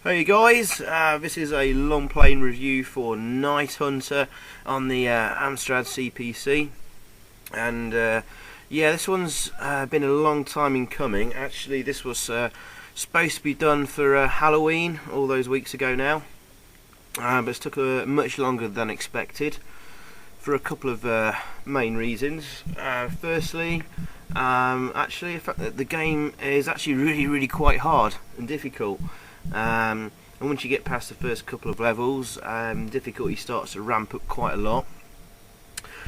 Hey guys, this is a long playing review for Night Hunter on the Amstrad CPC, and yeah, this one's been a long time in coming. Actually, this was supposed to be done for Halloween all those weeks ago now, but it's took much longer than expected for a couple of main reasons. Firstly, actually, the fact that the game is actually really quite hard and difficult. And once you get past the first couple of levels, difficulty starts to ramp up quite a lot.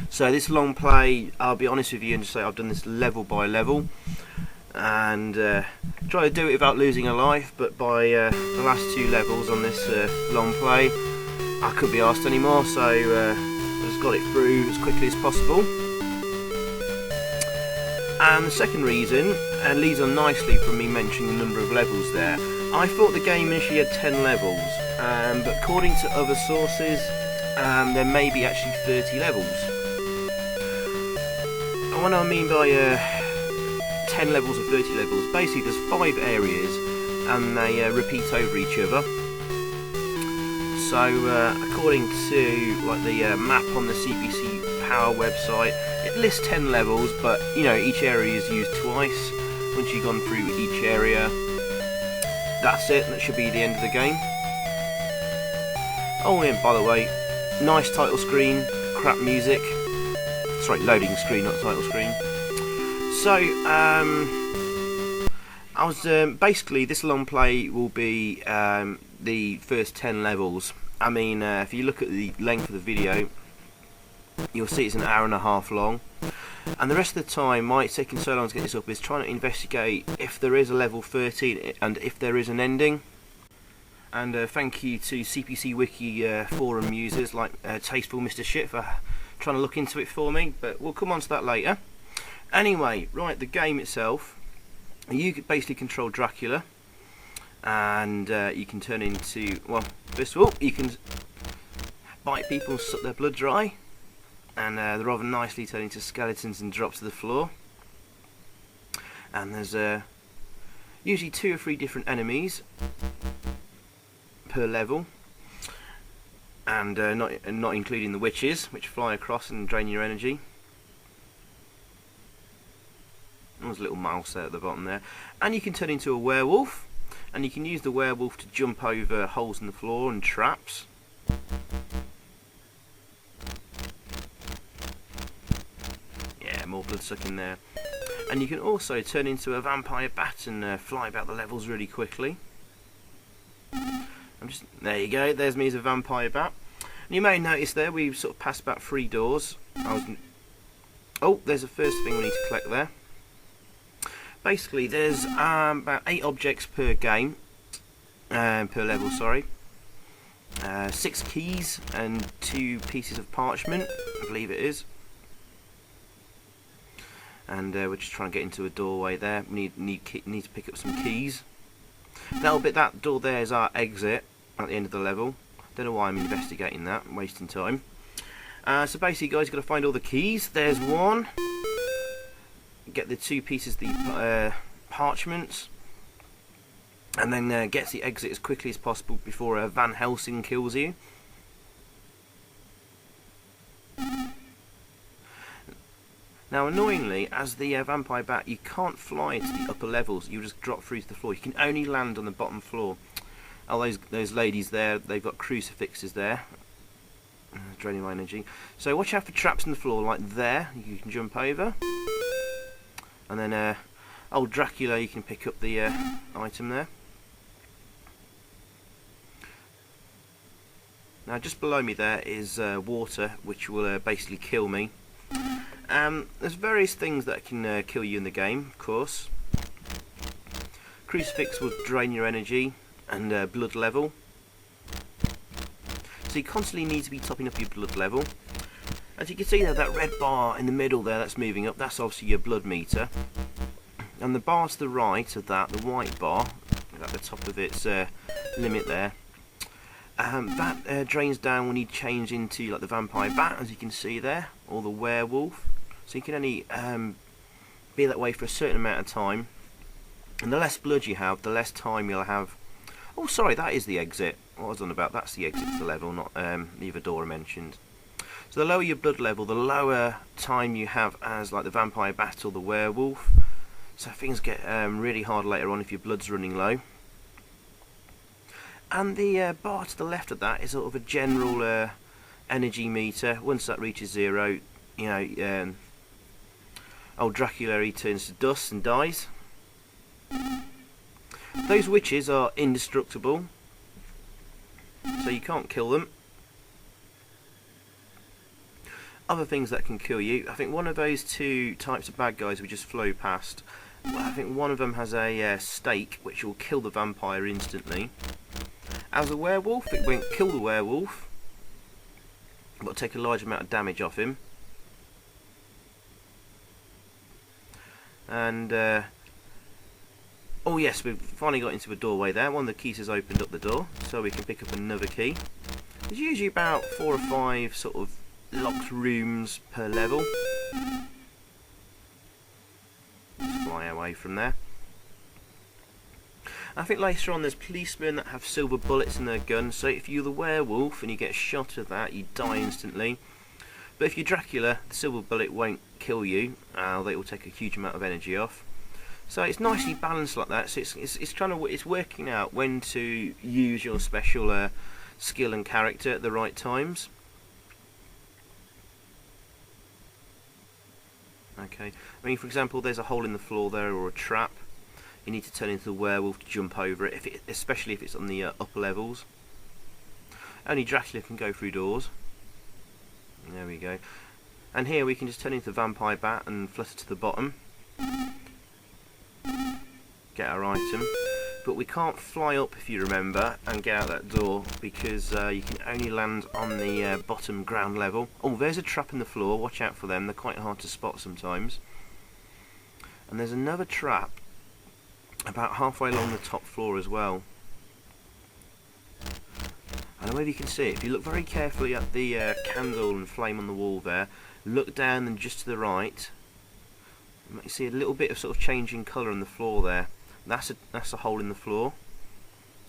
So this long play, I'll be honest with you and just say I've done this level by level, and try to do it without losing a life. But by the last two levels on this long play, I couldn't be asked anymore, so I just got it through as quickly as possible. And the second reason leads on nicely from me mentioning the number of levels there. I thought the game initially had 10 levels, but according to other sources, there may be actually 30 levels. And what I mean by 10 levels or 30 levels, basically there's 5 areas and they repeat over each other. So according to like the map on the CPC Power website, it lists 10 levels, but you know, each area is used twice. Once you've gone through each area, that's it, that should be the end of the game. Oh, and by the way, nice title screen, crap music. Sorry, loading screen, not title screen. So, I was basically, this long play will be the first 10 levels. I mean, if you look at the length of the video, you'll see it's an hour and a half long. And the rest of the time, why it's taking so long to get this up is trying to investigate if there is a level 13 and if there is an ending. And thank you to CPC Wiki forum users like Tasteful Mr. Shit for trying to look into it for me, but we'll come on to that later. Anyway, right, the game itself, you could basically control Dracula, and you can turn into, well, first of all, you can bite people and suck their blood dry, and they rather nicely turn into skeletons and drop to the floor. And there's usually 2 or 3 different enemies per level, and not including the witches, which fly across and drain your energy. There's a little mouse there at the bottom there. And you can turn into a werewolf, and you can use the werewolf to jump over holes in the floor and traps. More blood sucking there. And you can also turn into a vampire bat and fly about the levels really quickly. There you go, there's me as a vampire bat. And you may notice there we've sort of passed about 3 doors. Oh, there's the first thing we need to collect there. Basically there's about 8 objects per game, per level, sorry. 6 keys and 2 pieces of parchment, I believe it is. And we're just trying to get into a doorway there. We need to pick up some keys. That door there is our exit at the end of the level. Don't know why I'm investigating that, I'm wasting time. So basically, guys, you've got to find all the keys. There's one. Get the 2 pieces of the parchments, and then get to the exit as quickly as possible before Van Helsing kills you. Now, annoyingly, as the vampire bat, you can't fly to the upper levels. You just drop through to the floor. You can only land on the bottom floor. Oh, those ladies there, they've got crucifixes there, draining my energy. So watch out for traps in the floor, like there. You can jump over, and then old Dracula, you can pick up the item there. Now, just below me there is water, which will basically kill me. There's various things that can kill you in the game, of course. Crucifix will drain your energy and blood level. So you constantly need to be topping up your blood level. As you can see there, that red bar in the middle there that's moving up, that's obviously your blood meter. And the bar to the right of that, the white bar, at the top of its limit there, that drains down when you change into like the vampire bat, as you can see there, or the werewolf. So you can only be that way for a certain amount of time, and the less blood you have, the less time you'll have. Oh, sorry, that is the exit. What I was on about, that's the exit to the level, not the other door I mentioned. So the lower your blood level, the lower time you have as like the vampire bat or the werewolf. So things get really hard later on if your blood's running low. And the bar to the left of that is sort of a general energy meter. Once that reaches 0, you know, old Dracula, he turns to dust and dies. Those witches are indestructible, so you can't kill them. Other things that can kill you, I think one of those two types of bad guys we just flew past, well, I think one of them has a stake which will kill the vampire instantly. As a werewolf, it won't kill the werewolf, but take a large amount of damage off him. And oh yes, we've finally got into a doorway there. One of the keys has opened up the door, so we can pick up another key. There's usually about 4 or 5 sort of locked rooms per level. Let's fly away from there. I think later on there's policemen that have silver bullets in their guns, so if you're the werewolf and you get shot at that, you die instantly. But if you're Dracula, the silver bullet won't kill you, they will take a huge amount of energy off. So it's nicely balanced like that. So it's working out when to use your special skill and character at the right times. Okay, I mean, for example, there's a hole in the floor there or a trap. You need to turn into the werewolf to jump over it, especially if it's on the upper levels. Only Dracula can go through doors. There we go. And here we can just turn into the vampire bat and flutter to the bottom. Get our item. But we can't fly up, if you remember, and get out that door, because you can only land on the bottom ground level. Oh, there's a trap in the floor. Watch out for them. They're quite hard to spot sometimes. And there's another trap about halfway along the top floor as well. I don't know if you can see it. If you look very carefully at the candle and flame on the wall there, look down and just to the right, you might see a little bit of sort of changing colour on the floor there. That's a hole in the floor.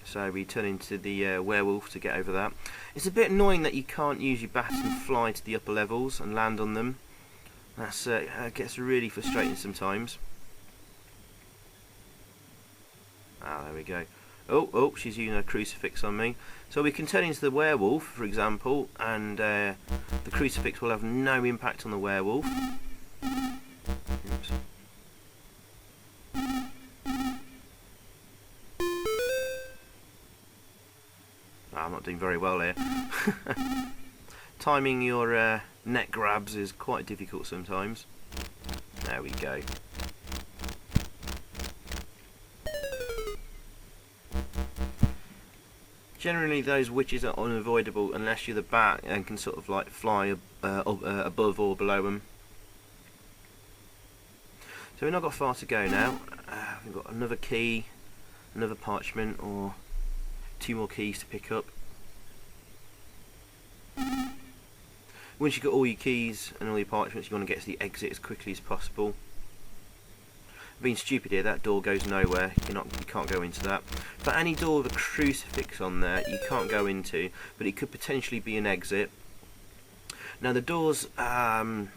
So we turn into the werewolf to get over that. It's a bit annoying that you can't use your bat and fly to the upper levels and land on them. That's gets really frustrating sometimes. Ah, there we go. Oh, she's using a crucifix on me. So we can turn into the werewolf, for example, and the crucifix will have no impact on the werewolf. Oops. I'm not doing very well here. Timing your neck grabs is quite difficult sometimes. There we go. Generally those witches are unavoidable unless you're the bat and can sort of like fly above or below them. So we've not got far to go now. We've got another key, another parchment, or 2 more keys to pick up. Once you've got all your keys and all your parchments, you want to get to the exit as quickly as possible. Being stupid here, that door goes nowhere. You can't go into that. But any door with a crucifix on there, you can't go into, but it could potentially be an exit. Now the doors and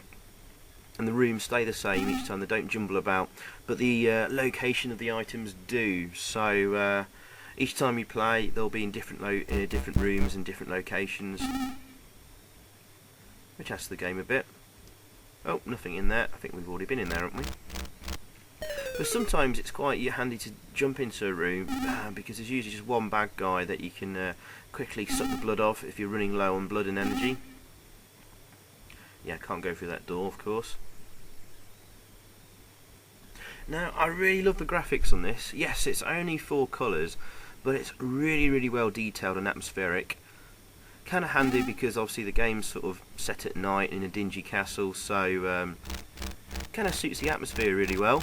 the rooms stay the same each time; they don't jumble about. But the location of the items do. So each time you play, they'll be in different rooms and different locations, which adds to the game a bit. Oh, nothing in there. I think we've already been in there, haven't we? But sometimes it's quite handy to jump into a room because there's usually just one bad guy that you can quickly suck the blood off if you're running low on blood and energy. Yeah, can't go through that door, of course. Now, I really love the graphics on this. Yes, it's only 4 colours, but it's really, really well detailed and atmospheric. Kind of handy because obviously the game's sort of set at night in a dingy castle, so kind of suits the atmosphere really well.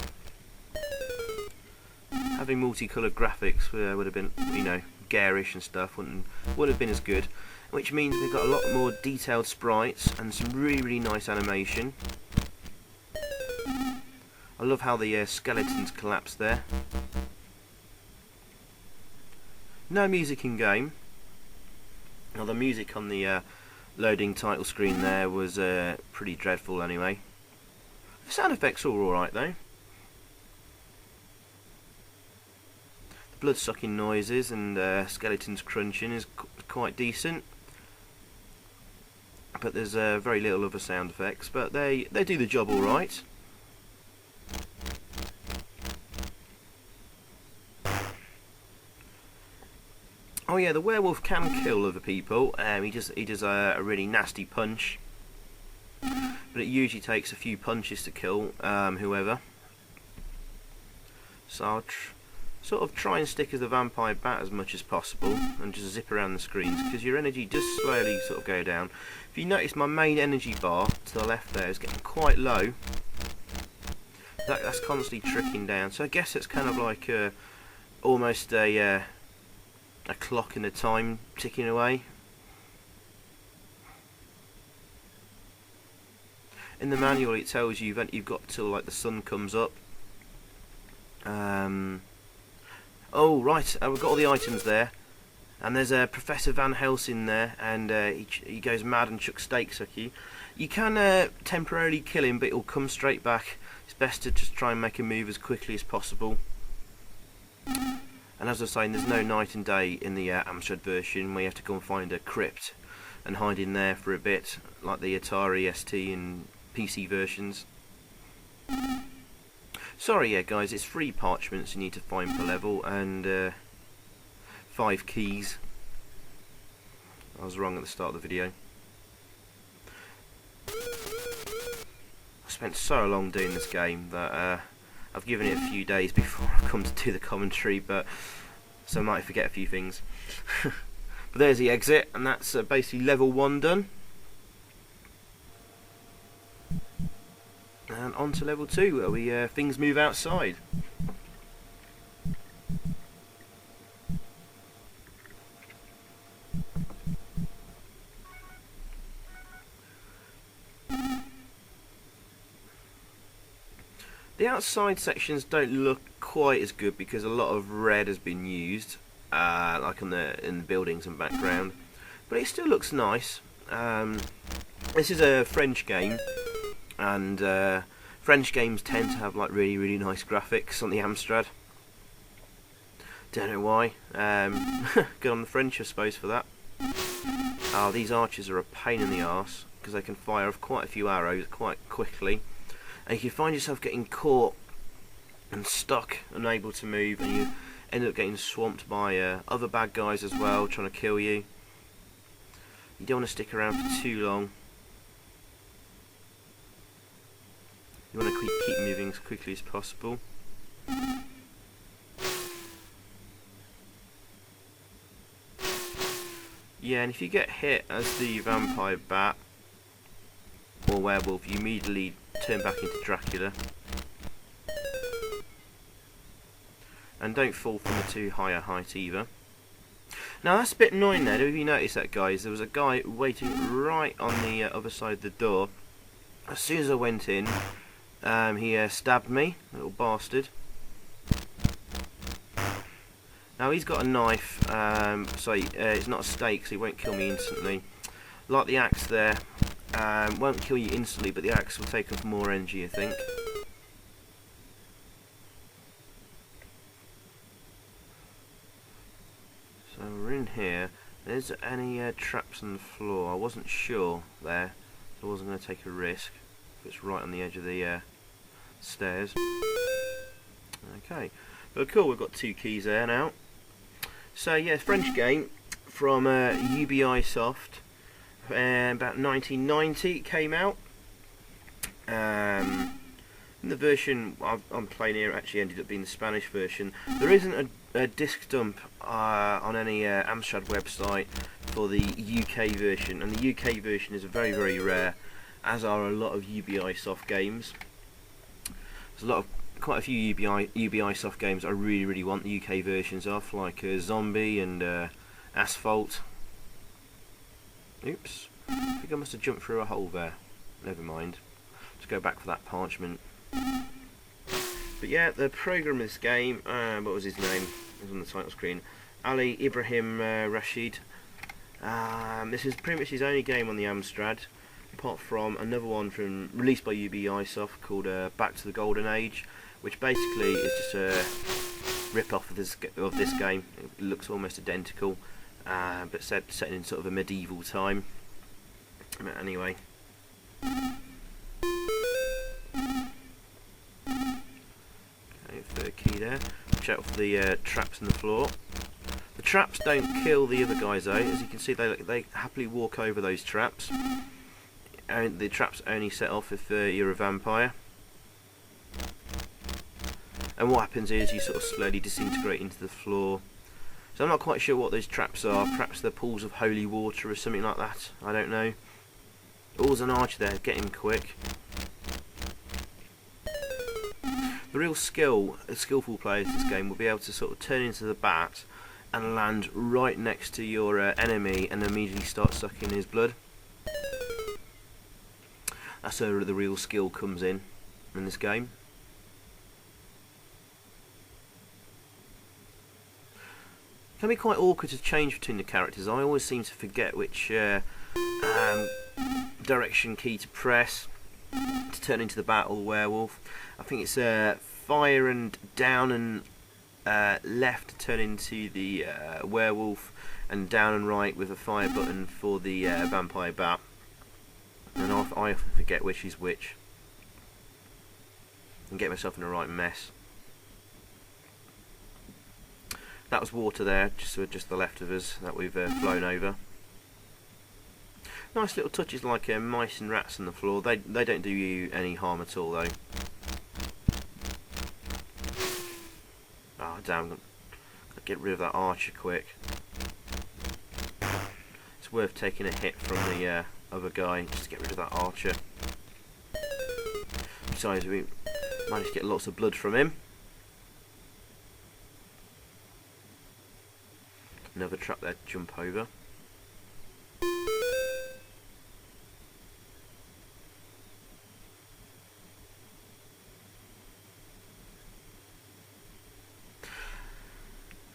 Having multicoloured graphics would have been, you know, garish and stuff, wouldn't have been as good. Which means we've got a lot more detailed sprites and some really, really nice animation. I love how the skeletons collapse there. No music in game. Now the music on the loading title screen there was pretty dreadful anyway. The sound effects are alright though. The blood sucking noises and skeletons crunching is quite decent. But there's very little other sound effects, but they do the job alright. Oh yeah, the werewolf can kill other people. He does a really nasty punch, but it usually takes a few punches to kill whoever. So I'll sort of try and stick as the vampire bat as much as possible and just zip around the screens, because your energy does slowly sort of go down. If you notice, my main energy bar to the left there is getting quite low. That's constantly trickling down. So I guess it's kind of like almost a clock in the time ticking away. In the manual it tells you you've got till like the sun comes up. Oh right, we've got all the items there, and there's a Professor Van Helsing there, and he goes mad and chucks steaks at you. You can temporarily kill him, but it'll come straight back. It's best to just try and make a move as quickly as possible. And as I was saying, there's no night and day in the Amstrad version, where you have to go and find a crypt and hide in there for a bit, like the Atari ST and PC versions. Sorry, yeah, guys, it's 3 parchments you need to find per level, and 5 keys. I was wrong at the start of the video. I spent so long doing this game that I've given it a few days before I come to do the commentary, but so I might forget a few things. But there's the exit, and that's basically level 1 done. And on to level 2, where things move outside. The outside sections don't look quite as good because a lot of red has been used, like in the buildings and background, but it still looks nice. This is a French game, and French games tend to have like really nice graphics on the Amstrad. Don't know why. Good on the French, I suppose, for that. Oh, these archers are a pain in the arse because they can fire off quite a few arrows quite quickly. And if you find yourself getting caught and stuck, unable to move, and you end up getting swamped by other bad guys as well, trying to kill you, you don't want to stick around for too long. You want to keep moving as quickly as possible. Yeah, and if you get hit as the vampire bat or werewolf, you immediately turn back into Dracula. And don't fall from a too high a height either. Now that's a bit annoying there. Have you noticed that, guys? There was a guy waiting right on the other side of the door. As soon as I went in, he stabbed me, little bastard. Now he's got a knife, so it's not a stake, so he won't kill me instantly. Like the axe there, won't kill you instantly, but the axe will take up more energy, I think. So we're in here. Is there any traps on the floor? I wasn't sure there, so I wasn't going to take a risk. It's right on the edge of the stairs. Okay, but cool, we've got 2 keys there now. So yeah, French game from UBI Soft, about 1990 it came out. The version I'm playing here actually ended up being the Spanish version. There isn't a disc dump on any Amstrad website for the UK version, and the UK version is very rare, as are a lot of UBI Soft games. There's quite a few UBI Soft games I really want the UK versions of, like Zombie and Asphalt. Oops, I think I must have jumped through a hole there. Never mind. Let's go back for that parchment. But yeah, the programmer of this game, what was his name? It was on the title screen. Ali Ibrahim Rashid. This is pretty much his only game on the Amstrad, apart from another one released by Ubisoft called Back to the Golden Age, which basically is just a rip-off of this game. It looks almost identical, but set in sort of a medieval time. But anyway. Okay, third key there. Check off the traps in the floor. The traps don't kill the other guys though. As you can see, they happily walk over those traps. And the traps only set off if you're a vampire. And what happens is you sort of slowly disintegrate into the floor. So I'm not quite sure what those traps are. Perhaps they're pools of holy water or something like that. I don't know. Oh, there's an archer there. Get him quick. The real skillful players in this game will be able to sort of turn into the bat and land right next to your enemy and immediately start sucking his blood. That's where the real skill comes in this game. It can be quite awkward to change between the characters. I always seem to forget which direction key to press to turn into the bat or the werewolf. I think it's fire and down and left to turn into the werewolf, and down and right with a fire button for the vampire bat. And I often forget which is which and get myself in a right mess. That was water there, just the left of us that we've flown over. Nice little touches like mice and rats on the floor. They don't do you any harm at all though. Ah, damn! Gotta get rid of that archer quick. It's worth taking a hit from the other guy just to get rid of that archer. Besides, we managed to get lots of blood from him. Another trap there to jump over.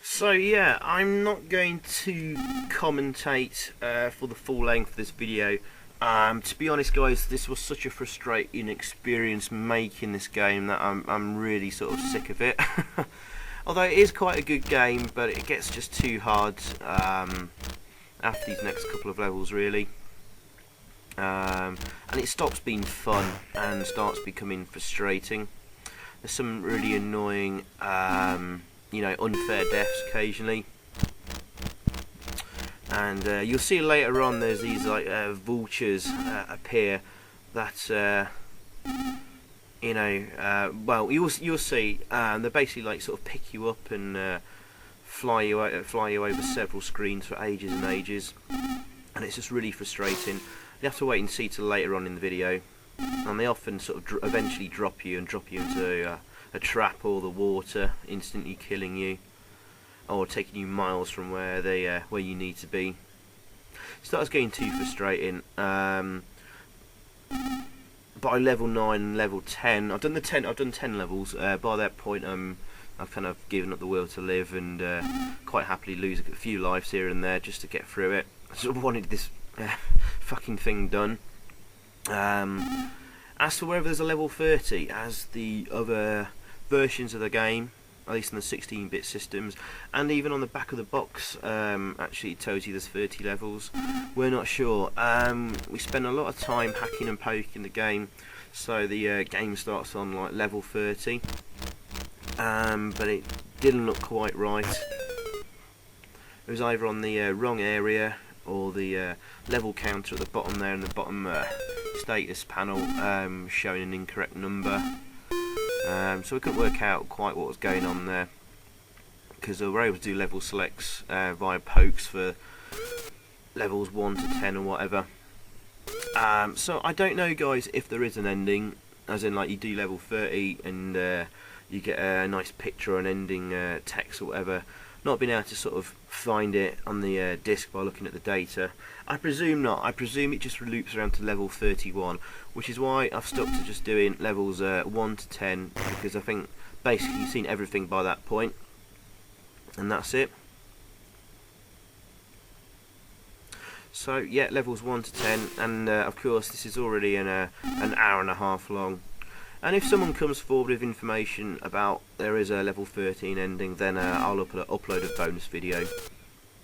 So yeah, I'm not going to commentate for the full length of this video. To be honest guys, this was such a frustrating experience making this game that I'm really sort of sick of it. Although it is quite a good game, but it gets just too hard after these next couple of levels really. And it stops being fun and starts becoming frustrating. There's some really annoying you know, unfair deaths occasionally, and you'll see later on there's these like vultures appear that you know, well you'll see they're basically like sort of pick you up and fly you over several screens for ages and ages, and it's just really frustrating. You have to wait and see till later on in the video, and they often sort of eventually drop you into a trap or the water, instantly killing you or taking you miles from where you need to be. Starts getting too frustrating. By level 9 and level 10, I've done 10 levels. By that point, I've kind of given up the will to live and quite happily lose a few lives here and there just to get through it. I sort of wanted this fucking thing done. As for whether there's a level 30, as the other versions of the game, at least in the 16-bit systems, and even on the back of the box, actually it tells you there's 30 levels. We're not sure. We spend a lot of time hacking and poking the game, so the game starts on like level 30, but it didn't look quite right. It was either on the wrong area, or the level counter at the bottom there in the bottom status panel showing an incorrect number. So we couldn't work out quite what was going on there, because we were able to do level selects via pokes for levels 1 to 10 or whatever. So I don't know guys if there is an ending, as in like you do level 30 and you get a nice picture or an ending text or whatever. Not being able to sort of find it on the disc by looking at the data. I presume not. I presume it just loops around to level 31, which is why I've stuck to just doing levels 1 to 10, because I think basically you've seen everything by that point, and that's it. So yeah, levels 1 to 10, and of course this is already an hour and a half long. And if someone comes forward with information about there is a level 13 ending, then I'll upload a bonus video.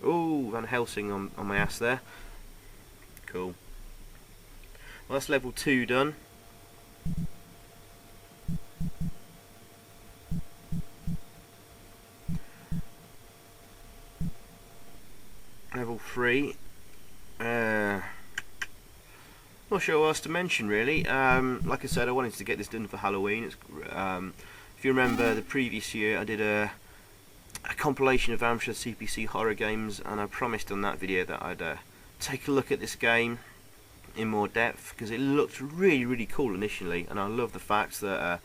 Ooh, Van Helsing on my ass there. Cool. Well, that's level 2 done. Level 3. Not sure what else to mention really. Like I said, I wanted to get this done for Halloween. If you remember the previous year, I did a compilation of Amstrad CPC horror games, and I promised on that video that I'd take a look at this game in more depth, because it looked really cool initially, and I love the fact that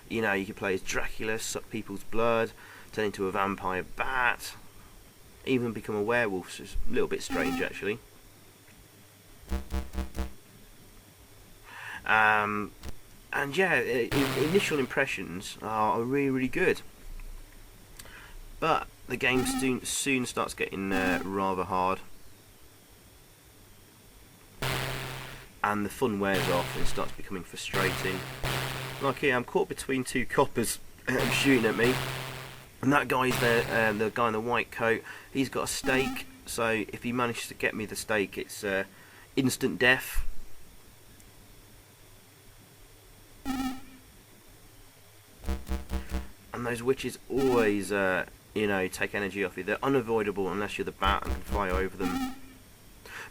you know, you can play as Dracula, suck people's blood, turn into a vampire bat, even become a werewolf. So it's a little bit strange actually. And yeah, initial impressions are really good, but the game soon starts getting rather hard, and the fun wears off and starts becoming frustrating. Like here, I'm caught between two coppers shooting at me, and that guy's there, the guy in the white coat, he's got a stake, so if he manages to get me the stake, it's instant death. And those witches always, you know, take energy off you. They're unavoidable unless you're the bat and can fly over them.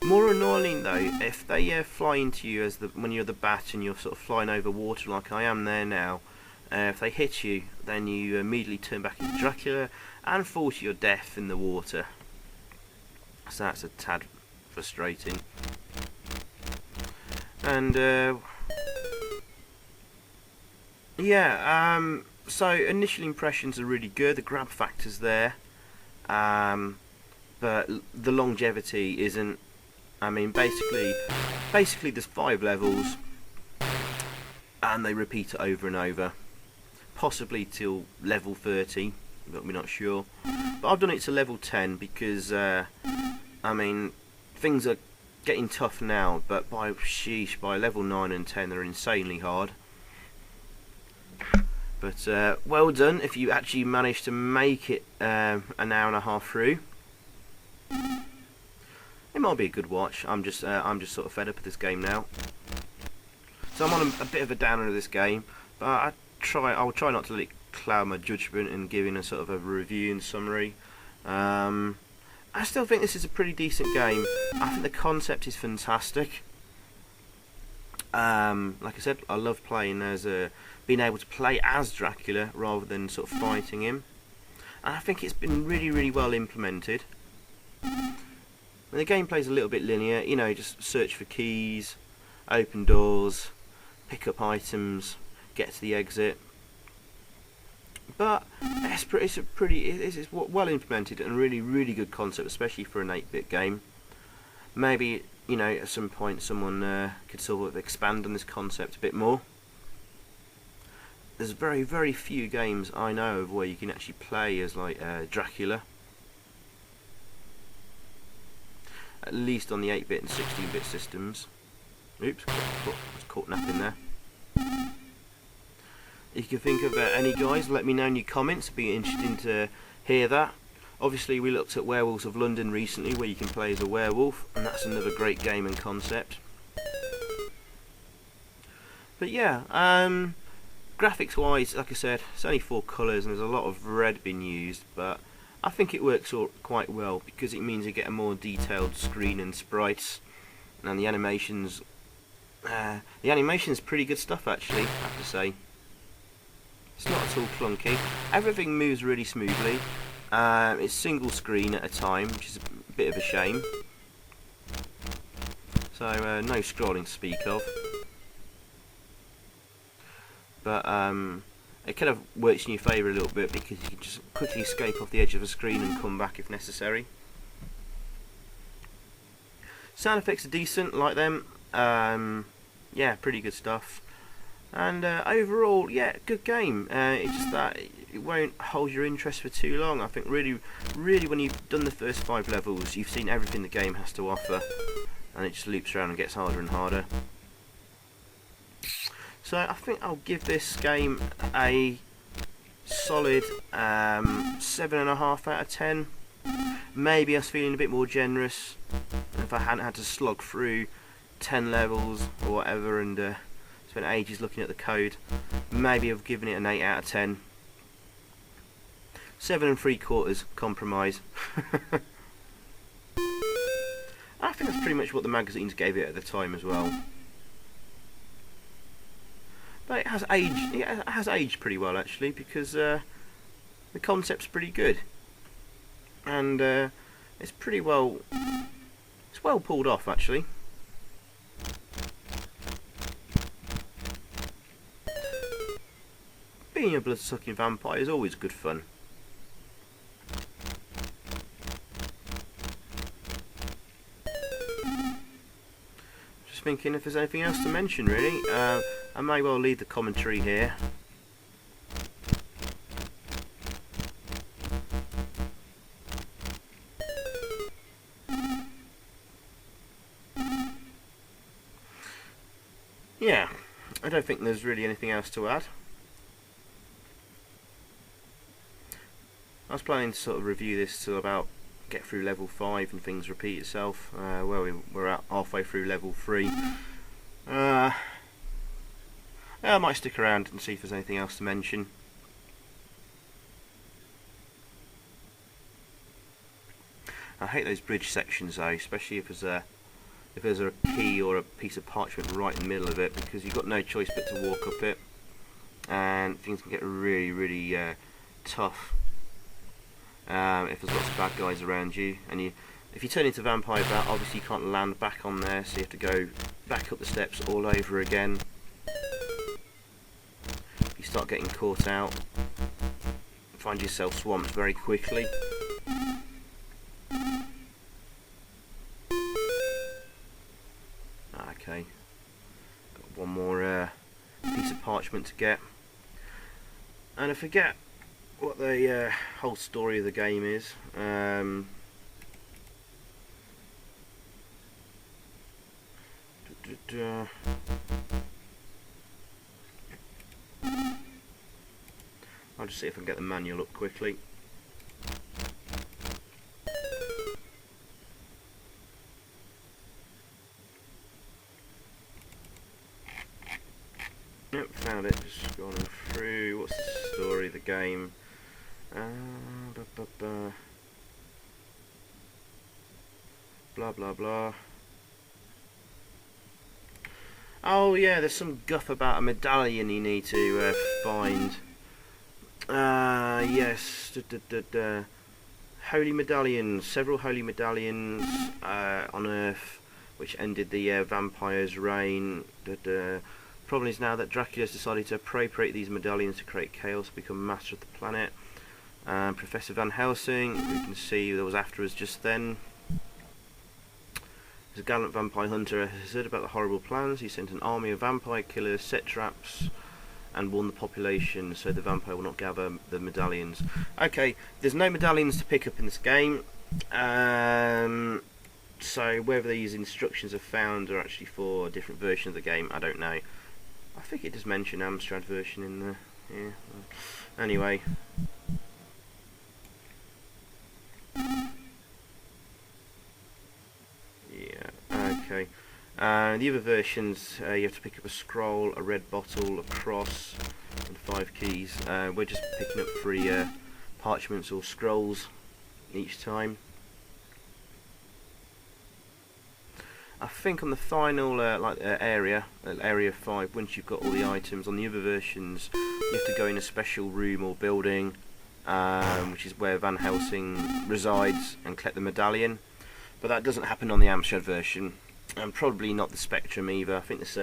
More annoying though, if they fly into you when you're the bat and you're sort of flying over water like I am there now, if they hit you, then you immediately turn back into Dracula and fall to your death in the water. So that's a tad frustrating. And yeah, so initial impressions are really good. The grab factor's there, but the longevity isn't. I mean, basically there's 5 levels, and they repeat it over and over, possibly till level 30, but we're not sure. But I've done it to level 10 because, I mean, things are getting tough now, but by level 9 and 10 they're insanely hard. But well done if you actually managed to make it an hour and a half through. It might be a good watch. I'm just sort of fed up with this game now. So I'm on a bit of a downer of this game, but I'll try not to let it cloud my judgment and giving a sort of a review and summary. I still think this is a pretty decent game. I think the concept is fantastic. Like I said, I love playing as being able to play as Dracula rather than sort of fighting him. And I think it's been really well implemented. And the gameplay's a little bit linear, you know, just search for keys, open doors, pick up items, get to the exit. But it's well implemented and really good concept, especially for an 8-bit game. Maybe, you know, at some point someone could sort of expand on this concept a bit more. There's very few games I know of where you can actually play as like Dracula. At least on the 8-bit and 16-bit systems. Oops, was caught napping there. If you can think of any guys, let me know in your comments. I'd be interested to hear that. Obviously we looked at Werewolves of London recently, where you can play as a werewolf, and that's another great game and concept. But yeah, graphics wise, like I said, it's only 4 colours and there's a lot of red being used, but I think it works quite well because it means you get a more detailed screen and sprites, and the animation's pretty good stuff actually, I have to say. It's not at all clunky. Everything moves really smoothly. It's single screen at a time, which is a bit of a shame. So no scrolling to speak of. But it kind of works in your favour a little bit because you can just quickly escape off the edge of the screen and come back if necessary. Sound effects are decent, like them. Yeah, pretty good stuff. And overall, yeah, good game. It's just that it won't hold your interest for too long. I think really when you've done the first 5 levels, you've seen everything the game has to offer, and it just loops around and gets harder and harder. So I think I'll give this game a solid 7.5 out of 10. Maybe I was feeling a bit more generous if I hadn't had to slog through 10 levels or whatever and spent ages looking at the code. Maybe I've given it an 8 out of 10. 7 3/4 compromise. I think that's pretty much what the magazines gave it at the time as well. But it has aged. It has aged pretty well actually, because the concept's pretty good, and it's pretty well. It's well pulled off actually. Being a blood-sucking vampire is always good fun. Just thinking if there's anything else to mention really. I may well leave the commentary here. Yeah, I don't think there's really anything else to add. I was planning to sort of review this till about get through level 5 and things repeat itself. Well, we're at halfway through level 3. I might stick around and see if there's anything else to mention. I hate those bridge sections though, especially if there's a key or a piece of parchment right in the middle of it, because you've got no choice but to walk up it, and things can get really tough if there's lots of bad guys around you. And if you turn into Vampire Bat, obviously you can't land back on there, so you have to go back up the steps all over again. You start getting caught out, find yourself swamped very quickly. Okay, got one more piece of parchment to get, and I forget what the whole story of the game is. I'll just see if I can get the manual up quickly. Yep, found it. Just going through. What's the story of the game? Blah blah blah. Oh yeah, there's some guff about a medallion you need to find. Yes. Holy medallions. Several holy medallions on Earth, which ended the vampire's reign. Problem is now that Dracula has decided to appropriate these medallions to create chaos, become master of the planet. Professor Van Helsing, we can see that was after us just then. As a gallant vampire hunter has heard about the horrible plans. He sent an army of vampire killers, set traps, and warned the population so the vampire will not gather the medallions. Okay, there's no medallions to pick up in this game. So whether these instructions are found or actually for a different version of the game, I don't know. I think it does mention Amstrad version in the... yeah. Anyway. Yeah, okay. The other versions, you have to pick up a scroll, a red bottle, a cross, and 5 keys. We're just picking up 3 parchments or scrolls each time. I think on the final area 5, once you've got all the items, on the other versions you have to go in a special room or building, which is where Van Helsing resides, and collect the medallion. But that doesn't happen on the Amstrad version, and probably not the Spectrum either. I think this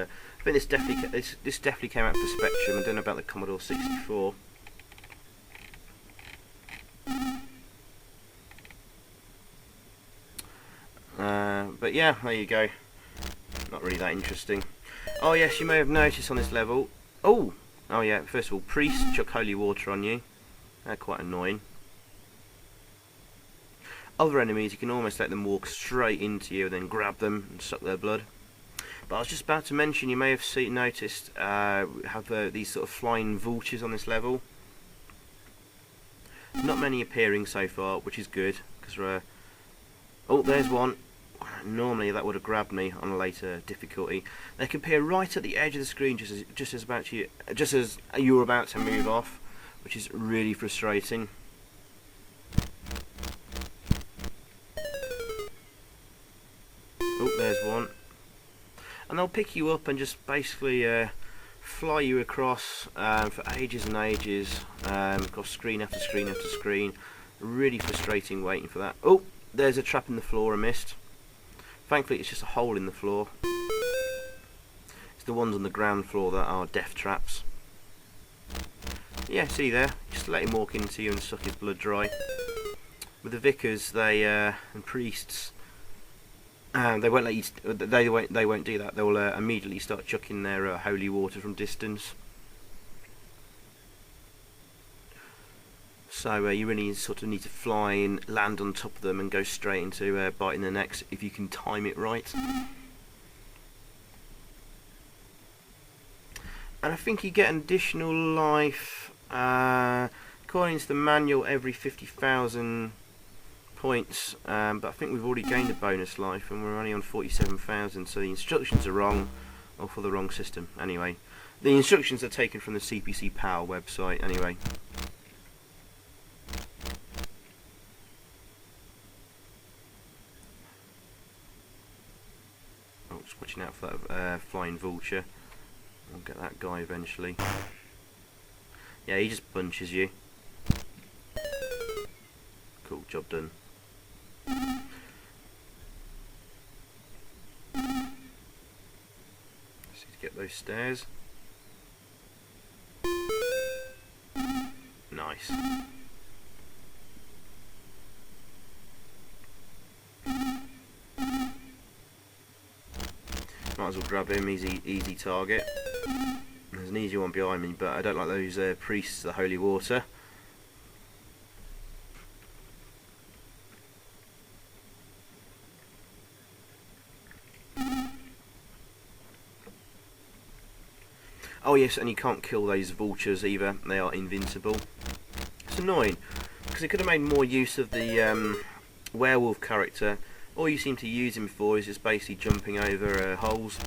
definitely came out for Spectrum. I don't know about the Commodore 64. But yeah, there you go. Not really that interesting. Oh yes, you may have noticed on this level. Oh yeah. First of all, priests chuck holy water on you. They're quite annoying. Other enemies, you can almost let them walk straight into you and then grab them and suck their blood. But I was just about to mention, you may have noticed, we have these sort of flying vultures on this level. Not many appearing so far, which is good, because oh, there's one. Normally that would have grabbed me on a later difficulty. They can appear right at the edge of the screen, just as you're about to move off, which is really frustrating. Oh, there's one. And they'll pick you up and just basically fly you across for ages and ages, across screen after screen after screen. Really frustrating waiting for that. Oh, there's a trap in the floor I missed. Thankfully it's just a hole in the floor. It's the ones on the ground floor that are death traps. Yeah, see there, just let him walk into you and suck his blood dry. With the vicars, and priests, they won't let you. They won't do that. They'll immediately start chucking their holy water from distance. So you really sort of need to fly and land on top of them and go straight into biting their necks if you can time it right. And I think you get an additional life, according to the manual, every 50,000 points, but I think we've already gained a bonus life and we're only on 47,000, so the instructions are wrong, or for the wrong system. Anyway, the instructions are taken from the CPC PAL website anyway. Oh, just watching out for that flying vulture. I'll get that guy eventually. Yeah, he just punches you. Cool, job done. Just need to get those stairs. Nice. Might as well grab him, easy target. There's an easy one behind me, but I don't like those priests, the holy water. Oh yes, and you can't kill those vultures either, they are invincible. It's annoying, because they could have made more use of the werewolf character. All you seem to use him for is just basically jumping over holes.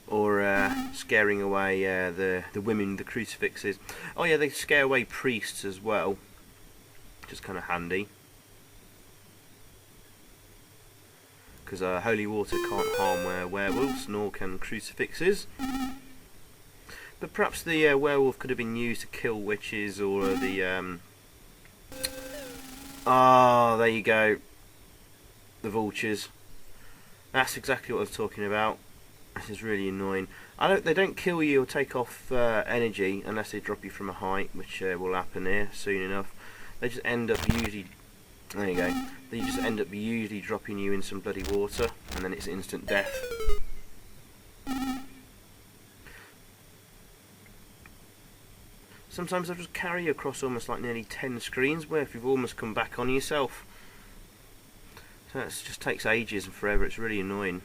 Or scaring away the women with the crucifixes. Oh yeah, they scare away priests as well, which is kind of handy. Because holy water can't harm werewolves, nor can crucifixes. But perhaps the werewolf could have been used to kill witches, or the... Ah, there you go. The vultures. That's exactly what I was talking about. This is really annoying. They don't kill you or take off energy unless they drop you from a height, which will happen here soon enough. They just end up usually... There you go. They just end up usually dropping you in some bloody water, and then it's instant death. Sometimes they'll just carry you across almost like nearly 10 screens, where if you've almost come back on yourself. So it just takes ages and forever, it's really annoying.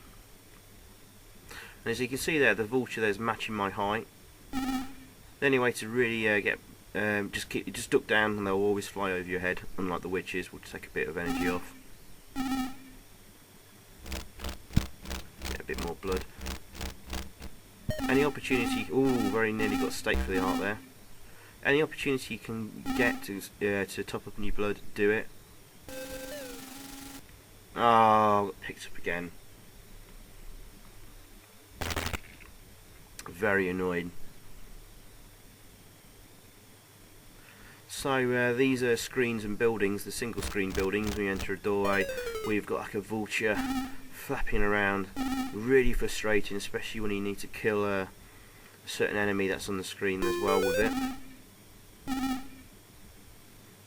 And as you can see there, the vulture there's matching my height. The only way to really get... just duck down and they'll always fly over your head, unlike the witches, which take a bit of energy off. Get a bit more blood. Any opportunity... Ooh, very nearly got staked for the art there. Any opportunity you can get to top up on your blood, do it. Oh, got picked up again. Very annoyed. So these are screens and buildings, the single screen buildings. We enter a doorway, we've got like a vulture flapping around. Really frustrating, especially when you need to kill a certain enemy that's on the screen as well with it.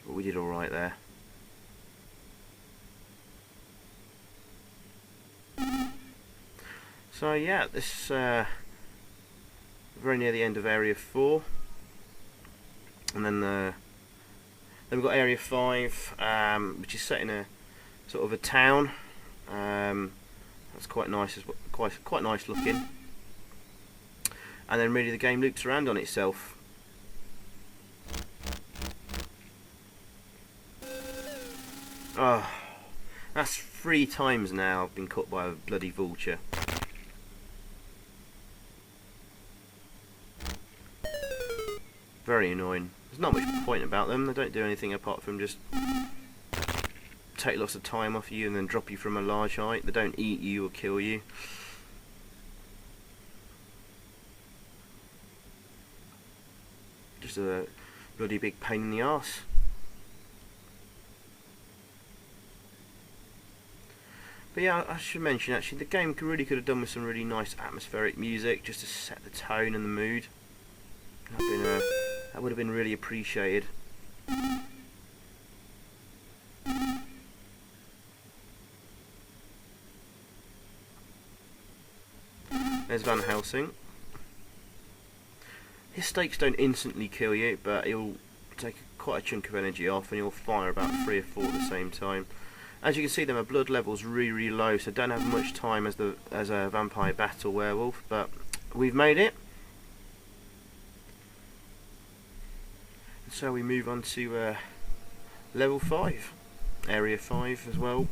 But we did alright there. So yeah, this very near the end of Area 4. And then we've got Area 5, which is set in a sort of a town. That's quite nice, quite nice looking. And then really the game loops around on itself. Oh, that's 3 times now I've been caught by a bloody vulture. Very annoying. There's not much point about them. They don't do anything apart from just take lots of time off you and then drop you from a large height. They don't eat you or kill you. Just a bloody big pain in the arse. But yeah, I should mention actually, the game really could have done with some really nice atmospheric music just to set the tone and the mood. That would have been really appreciated. There's Van Helsing. His stakes don't instantly kill you, but he'll take quite a chunk of energy off, and he'll fire about 3 or 4 at the same time. As you can see, my blood level's really low, so don't have much time as a vampire battle werewolf, but we've made it. So we move on to level 5, area 5 as well.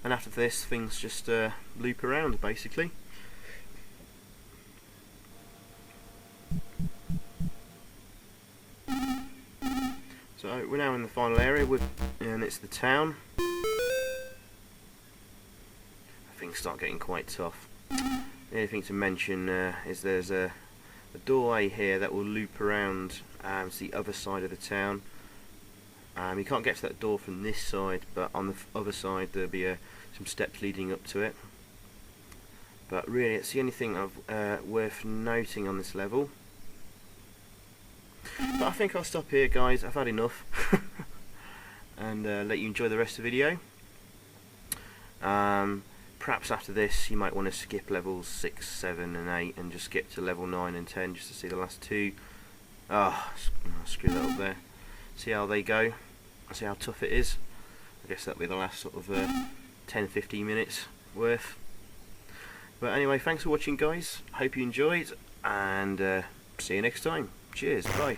And after this, things just loop around basically. So we're now in the final area, and it's the town. Things start getting quite tough. The only thing to mention is there's a doorway here that will loop around to the other side of the town. You can't get to that door from this side, but on the other side there'll be some steps leading up to it. But really, it's the only thing worth noting on this level. But I think I'll stop here, guys. I've had enough, and let you enjoy the rest of the video. Perhaps after this, you might want to skip levels 6, 7, and 8, and just skip to level 9 and 10 just to see the last 2. Oh, screw that up there. See how they go. See how tough it is. I guess that'll be the last sort of 10-15 minutes worth. But anyway, thanks for watching, guys. Hope you enjoyed, and see you next time. Cheers, bye.